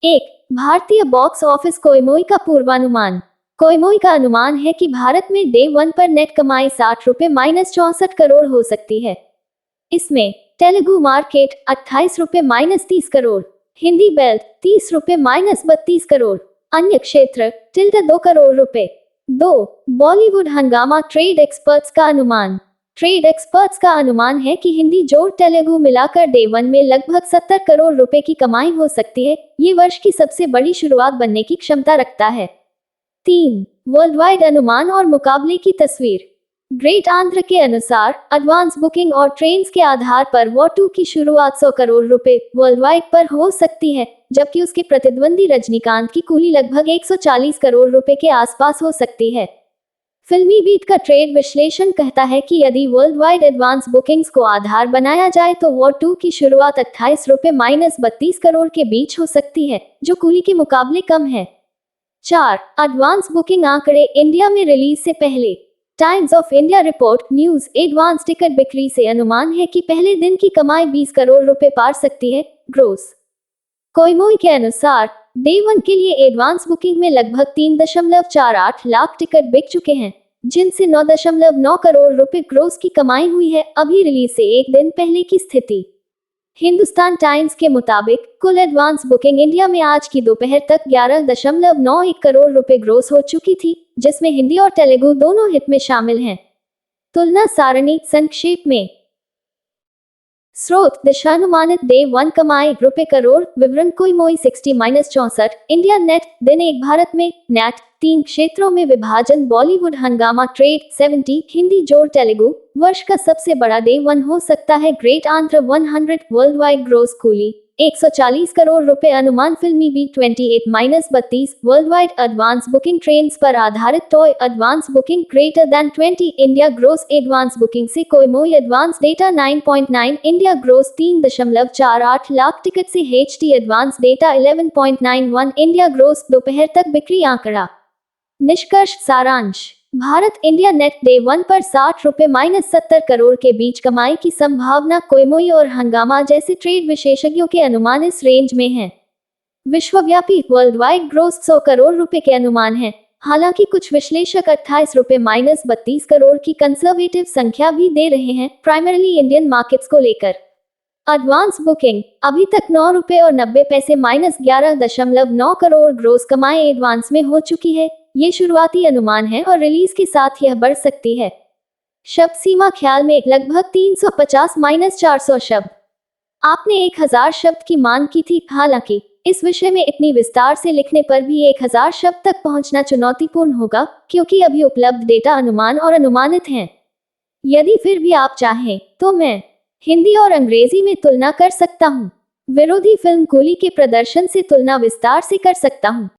एक भारतीय box office कोयमोई का पूर्वानुमान। कोयमोई का अनुमान है कि भारत में डे 1 पर नेट कमाई 60 रुपए -64 करोड़ हो सकती है। इसमें तेलुगु मार्केट 28 रुपए -30 करोड़, हिंदी बेल्ट 30 रुपए -32 करोड़, अन्य क्षेत्र टिल्ड 2 करोड़ रुपए। 2 बॉलीवुड हंगामा। ट्रेड एक्सपर्ट्स का अनुमान। ट्रेड एक्सपर्ट्स का अनुमान है कि हिंदी जोड़ तेलुगु मिलाकर डे 1 में लगभग 70 करोड़ रुपए की कमाई हो सकती है। ये वर्ष की सबसे बड़ी शुरुआत बनने की क्षमता रखता है। 3 वर्ल्ड वाइड अनुमान और मुकाबले की तस्वीर। ग्रेट आंध्र के अनुसार एडवांस बुकिंग और ट्रेन्स के आधार पर वॉर 2 की शुरुआत 100 करोड़ रुपए वर्ल्ड वाइड पर हो सकती है, जबकि उसके प्रतिद्वंदी रजनीकांत की कुली लगभग 140 करोड़ रुपए के आसपास हो सकती है। फिल्मी बीट का ट्रेड विश्लेषण कहता है कि यदि वर्ल्ड वाइड एडवांस बुकिंग्स को आधार बनाया जाए तो वॉर 2 की शुरुआत 28 रुपए -32 करोड़ के बीच हो सकती है, जो कुली के मुकाबले कम है। 4 एडवांस बुकिंग आंकड़े इंडिया में रिलीज से पहले। Times of India report news advance ticket बिक्री से अनुमान है कि पहले दिन की कमाई 20 करोड़ रुपए पार सकती है। ग्रोस कोयमोई के अनुसार डे 1 के लिए एडवांस बुकिंग में लगभग 3.48 लाख टिकट बिक चुके हैं, जिनसे 9.9 करोड़ रुपए ग्रोस की कमाई हुई है। अभी रिलीज से एक दिन पहले की स्थिति। हिंदुस्तान टाइम्स के मुताबिक कुल एडवांस बुकिंग इंडिया में आज की दोपहर तक 11.91 करोड़ रुपए ग्रोस हो चुकी थी, जिसमें हिंदी और तेलुगु दोनों हिट में शामिल हैं। तुलना सारणी संक्षेप में। स्रोत दिशानुमानित डे 1 कमाई रुपए करोड़। विवरण कोयमोई 60-64 इंडिया नेट। दिन 1 भारत में नेट 3 क्षेत्रों में विभाजन। बॉलीवुड हंगामा। ट्रेड 70 हिंदी जोड़ तेलुगु। वर्ष का सबसे बड़ा डे 1 हो सकता है great Andhra 100 world wide gross Coolie 140 crore रुपए अनुमान। फिल्मी बी 28-32 world wide advance booking trends पर आधारित टॉय advance booking greater than 20 India gross advance booking से Koimoi advance data 9.9 India gross 3.48 lakh ticket से HT advance data 11.91 India gross. दोपहर तक बिक्री आंकड़ा। निष्कर्ष सारांश। भारत इंडिया नेट डे 1 पर 60 रुपए -70 करोड़ के बीच कमाई की संभावना। कोयमोई और हंगामा जैसे ट्रेड विशेषज्ञों के अनुमान इस रेंज में हैं। विश्वव्यापी वर्ल्ड वाइड ग्रोस 100 करोड़ रुपए के अनुमान है। हालांकि कुछ विश्लेषक 28 रुपए -32 करोड़ की कंजर्वेटिव संख्या भी दे रहे हैं, प्राइमरीली इंडियन मार्केट्स को लेकर। एडवांस बुकिंग अभी तक 9 रुपए और 90 पैसे -11.9 करोड़ ग्रोस कमाई एडवांस में हो चुकी है। ये शुरुआती अनुमान है और रिलीज के साथ यह बढ़ सकती है। शब्द सीमा ख्याल में लगभग 350-400 शब्द। आपने 1000 शब्द की मांग की थी। हालांकि इस विषय में इतनी विस्तार से लिखने पर भी 1000 शब्द तक पहुंचना चुनौतीपूर्ण होगा, क्योंकि अभी उपलब्ध डेटा अनुमान और अनुमानित हैं। यदि फिर भी आप चाहें तो मैं हिंदी और अंग्रेजी में तुलना कर सकता हूं। विरोधी फिल्म कुली के प्रदर्शन से तुलना विस्तार से कर सकता हूं।